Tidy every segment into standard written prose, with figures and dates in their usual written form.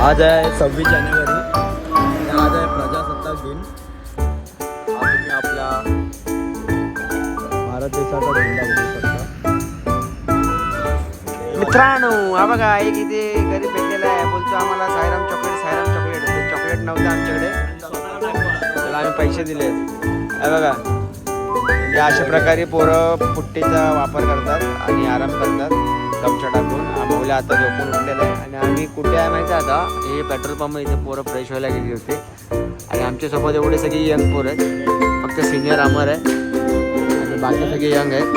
आज आहे 26 जानेवारी आणि आज आहे प्रजासत्ताक दिन. आज तुम्ही आपल्या भारत देशाचा झेंडा बघू शकता. मित्रांनो हा बघा एक इथे गरीब भेटलेला आहे, बोलतो आम्हाला सायराम चॉकलेट ते चॉकलेट नव्हतं आमच्याकडे, त्याला आम्ही पैसे दिले. हे बघा या अशा प्रकारे पोरं पुट्टीचा वापर करतात आणि आराम करतात गमछा टाकून. आम्हाला आता झोपून उठलेलं आहे आणि आम्ही कुठे आहे माहिती आहे आता, हे पेट्रोल पंप इथे पोरं फ्रेश व्हायला गेली होते आणि आमच्यासोबत एवढे सगळे यंग पोरं आहेत. फक्त सिनियर अमर आहे आणि बाकी सगळे यंग आहेत.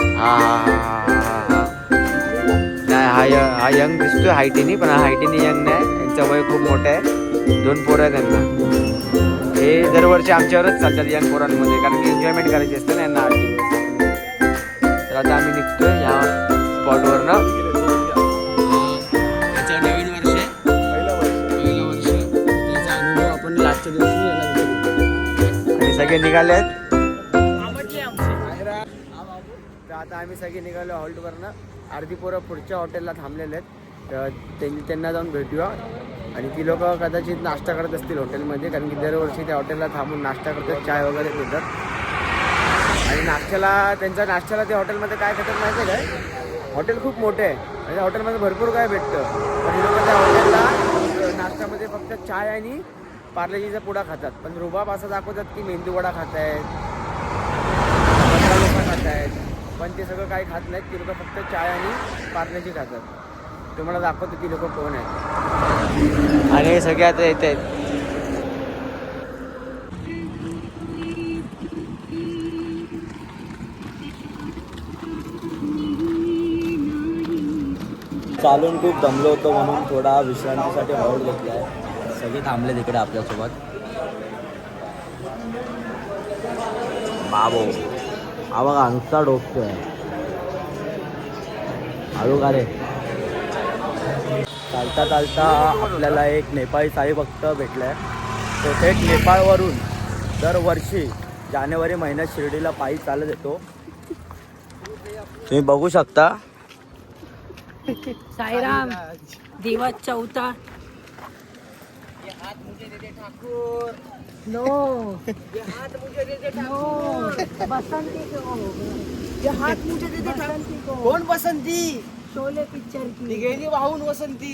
नाही हा यंग दिसतोय हायटीनी, पण हा हायटीनी यंग नाही, त्यांचं वय खूप मोठं आहे. 2 पोरं आहे त्यांना. हे दरवर्षी आमच्यावरच चालतात यंग पोरांमध्ये, कारण की एन्जॉयमेंट करायची असते ना यांना. तर आता आम्ही निघतोय ह्या स्पॉटवरनं. त्याचं नवीन वर्ष आहे, पहिलं वर्ष, त्याचा अनुभव आपण लास्टच्या दिवशी याला घेतो. आणि सगळे निघाले आहेत. तर आता आम्ही सगळे निघालो हॉल्टवरनं. अर्धी पोरं पुढच्या हॉटेलला थांबलेले आहेत, तर त्यांना जाऊन भेटूया. आणि ती लोक कदाचित नाश्ता करत असतील हॉटेलमध्ये, कारण की दरवर्षी त्या हॉटेलला थांबून नाश्ता करतात, चाय वगैरे पितात. आणि त्यांच्या नाश्त्याला ते हॉटेलमध्ये काय खातात माहिती आहे काय? हॉटेल खूप मोठे आहे आणि त्या हॉटेलमध्ये भरपूर काय भेटतं, पण हे लोक त्या हॉटेलला नाश्त्यामध्ये फक्त चाय आणि पार्लेजीचा पुडा खातात. पण रुबाब असं दाखवतात की मेंदू वडा खात आहेत, खात आहेत, पण ते सगळं काही खात नाहीत. ती लोक फक्त चाय आणि पार्लेजी खातात. तुम्हाला दाखवतो ती लोक कोण आहेत. आणि हे सगळे आता येत आहेत. चालून खूप दमलो होतो म्हणून थोडा विश्रांतीसाठी हॉल्ट घेतला आहे. सगळे थांबले तिकडे आपल्यासोबत. बाबो हा बघा नुसता डोकतोय. हळू का रे. चालता चालता आपल्याला एक नेपाळी साई भक्त भेटलाय. तो थेट नेपाळवरून दरवर्षी जानेवारी महिन्यात शिर्डीला पायी चालत येतो. तुम्ही बघू शकता. साईराम दिवस चौथा. नो बसंती को ये हात मुझे दे दे. बसंती को कोण बसंती? शोले पिक्चर ती की गेली वाहून वसंती.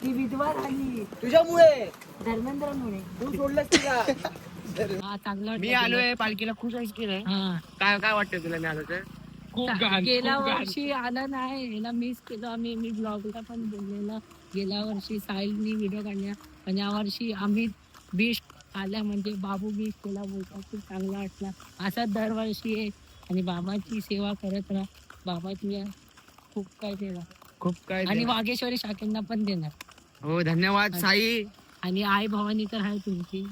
ती विधवा राहिली तुझ्यामुळे. धर्मेंद्रमुळे. तू सोडलंस तिला. हा चांगला मी आलोय पालखीला, खुश आहेस की नाही? हा काय वाटतं तुला मी आलो तर? गेल्या वर्षी आला नाही, याला मिस केलं मी ब्लॉगला पण बोललेलं. गेल्या वर्षी साहिलनी व्हिडिओ काढल्या, पण यावर्षी आम्ही बीच आल्या म्हणजे बाबू बीच केला, बोलतात खूप चांगला वाटला. असाच दरवर्षी आहे आणि बाबाची सेवा करत राहा. बाबाची खूप काय सेवा आणि वाघेश्वरी शाखेंना पण देणार. हो धन्यवाद साई. आणि आई भवानी तर आहे तुमची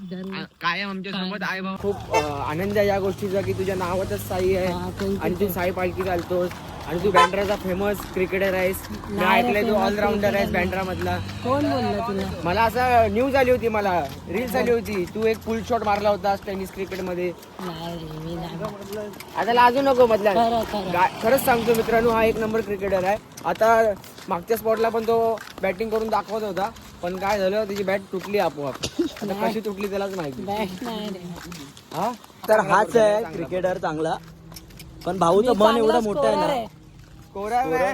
कायम आमच्या सोबत आई भाऊ. खूप आनंद आहे या गोष्टीचा की तुझ्या नावातच साई आहे आणि तू साई पालखी चालतोस आणि तू बँड्राचा फेमस क्रिकेटर आहेस. मी ऐकलंय तू ऑलराऊंडर आहेस बँड्रा मधला. कोण बोललं तुला? मला असं न्यूज आली होती, मला रील्स आली होती, तू एक फुल शॉट मारला होता टेनिस क्रिकेट मध्ये. आता लाजू नको मधल्या. खरंच सांगतो मित्रांनो, हा 1 नंबर क्रिकेटर आहे. आता मागच्या स्पॉटला पण तो बॅटिंग करून दाखवत होता, पण काय झालं त्याची बॅट तुटली आपोआप. आता कशी तुटली त्यालाच माहिती. हा तर हाच आहे क्रिकेटर चांगला, पण भाऊचं मन एवढं मोठं आहे ना.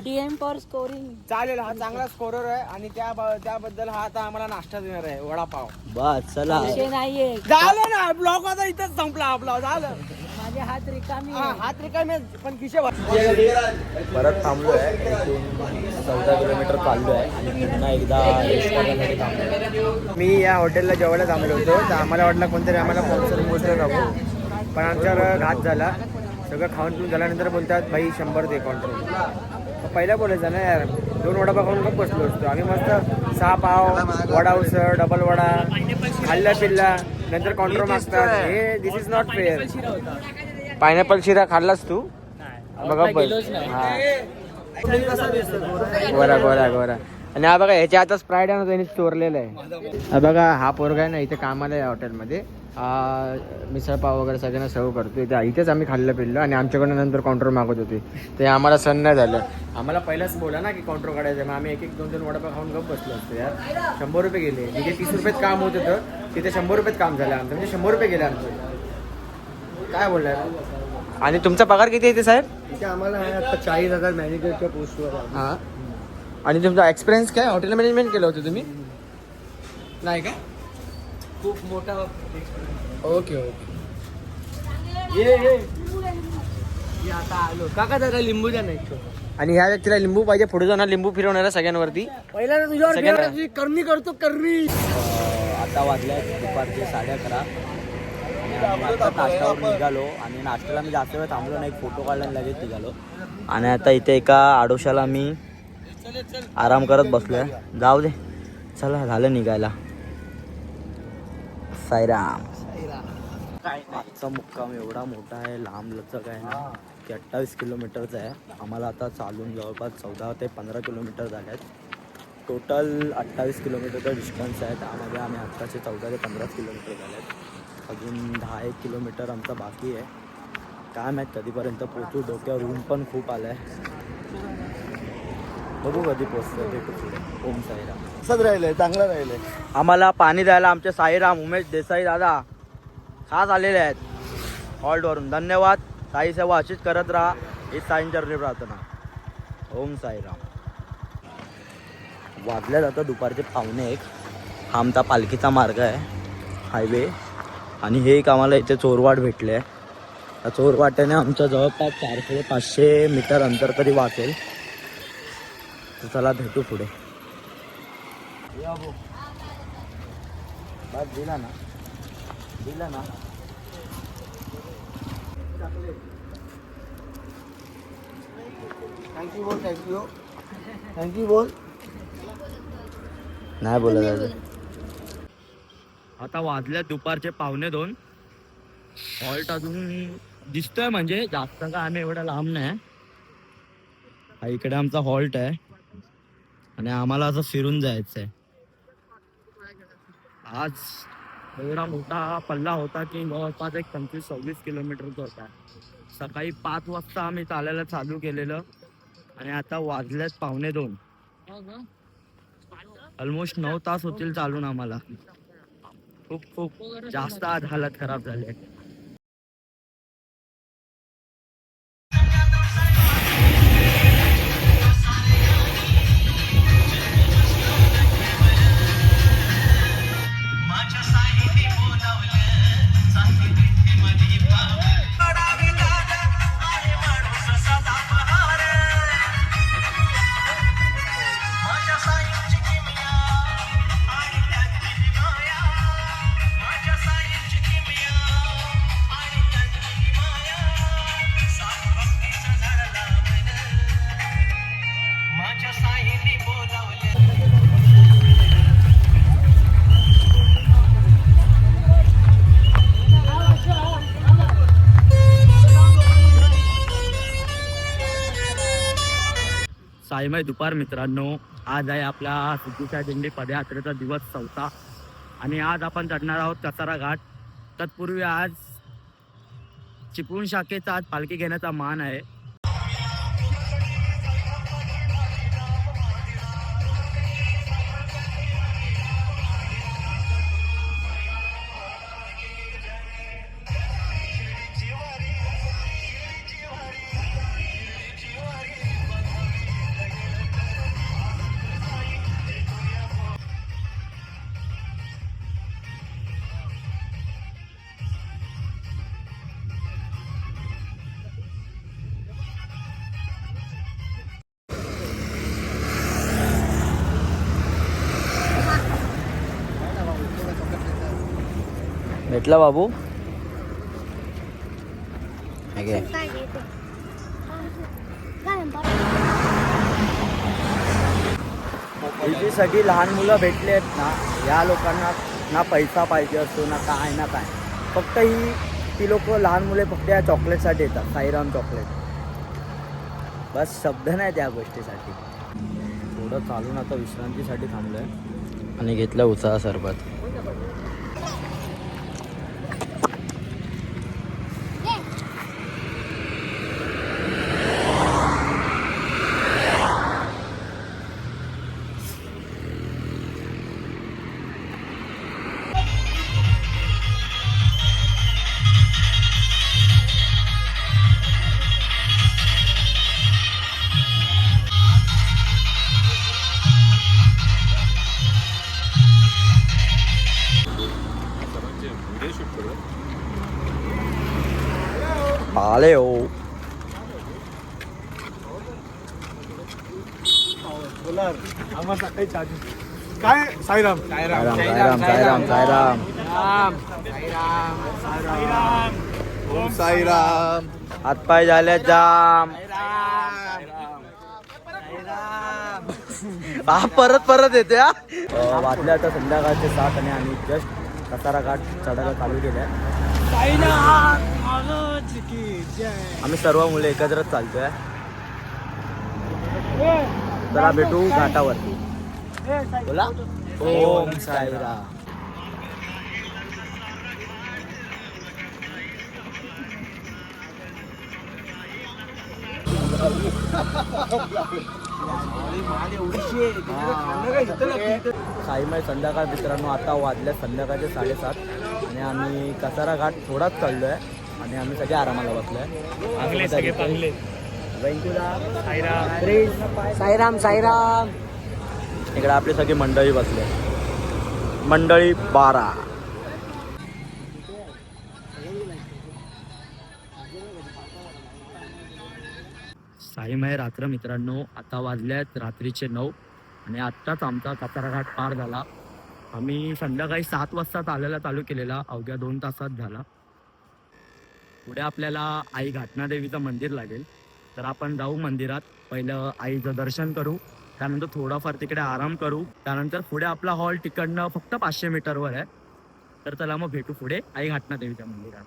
TM for scoring. चालेल, हा चांगला स्कोरर आहे आणि त्याबद्दल हा आता आम्हाला नाश्ता देणार आहे, वडापाव. बस चला नाहीये. झालं ना ब्लॉग आता इथंच संपला आपला. झालं, माझे हात रिकामी. हात रिकामे पण खिशे परत थांबलो आहे. 14 किलोमीटर चाललो आहे आणि पुन्हा एकदा रेस्टॉरंटमध्ये थांबलो. मी या हॉटेलला जेवायला थांबलो होतो, तर आम्हाला वाटलं कोणतरी आम्हाला स्पॉन्सर गोष्ट टाकू, पण आमच्यावर घात झाला. सगळं खाऊन पिऊन झाल्यानंतर बोलतात भाई 100 दे कॉन्ट्रोल. पहिला बोलायचं ना यार, 2 वडापाव खाऊन खूप बसलो असतो आम्ही. मस्त 6 पाव, वडा उसळ, डबल वडा खाल्ला पिल्ला, नंतर कॉन्ट्रो मागतात. हे दिस इज नॉट फेअर. पायनॅपल शिरा खाल्लास तू? बघा गोरा गोरा गोरा. आणि हा बघा ह्याच्या आता स्प्राईट आहे ना त्यांनी चोरलेलं आहे. हा बघा हा पोरगा आहे ना इथे कामाला आहे हॉटेलमध्ये. मिसळपाव वगैरे सगळ्यांना सर्व करतो इथेच आम्ही खाल्लं पिल्लं आणि आमच्याकडनं नंतर काउंटर मागत होते ते आम्हाला सण नाही झालं. आम्हाला पहिलाच बोला ना की काउंटर काढायचं मग आम्ही 1-2 वडापाव खाऊन गप बसलो असतो यार. 100 रुपये गेले जिथे 30 रुपयात काम होत होतं तिथे 100 रुपयात काम झालं आमचं म्हणजे 100 रुपये गेले आमचं. काय बोलणार. आणि तुमचा पगार किती येते साहेब? इथे आम्हाला आहे आता 40,000 मॅनेजरच्या पोस्टवर आहे. हां. आणि तुमचा एक्सपिरियन्स काय हॉटेल मॅनेजमेंट केलं होतं तुम्ही? नाही का? खूप मोठा ओके ओके. ये आता आलो काका जरा लिंबू द्या नाही. आणि ह्या व्यक्तीला लिंबू पाहिजे पुढे जाऊन लिंबू फिरवणार आहे सगळ्यांवरती. पहिला तुझ्यावर सगळ्यांना- तुझी करणी करतो करणी. आता वाजल्या दुपारचे 11:30 आणि आम्ही आता नाश्त्यावर निघालो आणि नाश्त्याला मी जास्त वेळ थांबलो नाही. फोटो काढायला लगेच निघालो आणि आता इथे एका आडोशाला मी आराम करत बसलोय. जाऊ दे चला झालं निघायला. साईराम. आजचा मुक्काम एवढा मोठा आहे लांब लचक आहे ना की 28 किलोमीटरचा आहे. आम्हाला आता चालून जवळपास 14 ते 15 किलोमीटर झाले आहेत. टोटल 28 किलोमीटरचा डिस्टन्स आहे. त्यामध्ये आम्ही आत्ताचे 14 ते 15 किलोमीटर झाले आहेत. अजून 10-1 किलोमीटर आमचा बाकी आहे. काय माहीत कधीपर्यंत पोचू. डोक्यावर ऊन पण खूप आलं आहे. बघू कधी पोचतो ते पुढे. ओम साईराम. असंच राहिलंय चांगलं राहिलंय. आम्हाला पाणी द्यायला आमचे साईराम उमेश देसाई दादा खास आलेले आहेत हॉल्टवरून. धन्यवाद. साई सेवा अशीच करत राहा. ही साईंचरणी प्रार्थना. ओम साईराम. वाजल्या जातं दुपारचे 1:45. हा आमचा पालखीचा मार्ग आहे हायवे. आणि हे एक आम्हाला इथे चोरवाट भेटले आहे. त्या चोरवाट्याने आमच्या जवळपास 400 ते 500 मीटर अंतर कधी वाचेल. तर चला भेटू पुढे. बस दिला ना दिला ना. थँक्यू बोल थँक्यू थँक्यू बोल. नाही बोलत आहे. आता वाजल्या दुपारचे 1:45. हॉल्ट अजून दिसतोय म्हणजे जास्त का आम्ही एवढा लांब नाही. हा इकडे आमचा हॉल्ट आहे आणि आम्हाला असं फिरून जायचं आहे. आज एवढा मोठा पल्ला होता की जवळपास एक 25-26 किलोमीटरचा होता. सकाळी 5 वाजता आम्ही चालायला चालू केलेलं आणि आता वाजल्यात 1:45. ऑलमोस्ट 9 तास होतील चालून आम्हाला. खूप खूप जास्त आज हालत खराब झाली आहे. साईमाई दुपार मित्रांनो. आज आहे आपला सिद्धीच्या दिंडी पदयात्रेचा दिवस 4था आणि आज आपण चढणार आहोत कसारा घाट. तत्पूर्वी आज चिपळूण शाखेचा आज पालखी घेण्याचा मान आहे. भेटला बाबू. ही सगळी लहान मुलं भेटली आहेत ना. या लोकांना ना पैसा पाहिजे असतो ना काय. फक्त ती लोक लहान मुले फक्त या चॉकलेटसाठी येतात. साईराम चॉकलेट. बस शब्द नाही त्या गोष्टीसाठी. थोडं चालून आता विश्रांतीसाठी थांबलोय आणि घेतलं उसाळा सरबत. आले हो. काय साईराम साईराम साईराम साईराम साईराम. ओम साईराम. हातपाय झाले जाम. हा परत परत येते हा. वाजले आता संध्याकाळचे 7 आणि आम्ही जस्ट कसारा घाट चढायला चालू केलाय. आम्ही सर्व मुले एकत्रच चालतोय. चला भेटू घाटावरती. बोला ओम साईराम. साईमय संध्याकाळ मित्रांनो, आता वाजल्या संध्याकाळचे 7:30 आणि आम्ही कसारा घाट थोडाच चाललोय आणि आम्ही सगळे आरामाला बसलोय. साईराम साईराम. इकडे आपली सगळी मंडळी बसले. मंडळी 12. साईमय रात्र मित्रांनो, आता वाजल्यात रात्रीचे 9 आणि आत्ताच आमचा कसारा घाट पार झाला. आम्ही संध्याकाळी 7 वाजता चालायला चालू केलेला, अवघ्या 2 तासात झाला. पुढे आपल्याला आई घाटनादेवीचं मंदिर लागेल, तर आपण जाऊ मंदिरात. पहिलं आईचं दर्शन करू, त्यानंतर थोडाफार तिकडे आराम करू. त्यानंतर पुढे आपला हॉल तिकडनं फक्त 500 मीटरवर आहे. तर चला मग भेटू पुढे आई घाटनादेवीच्या मंदिरात.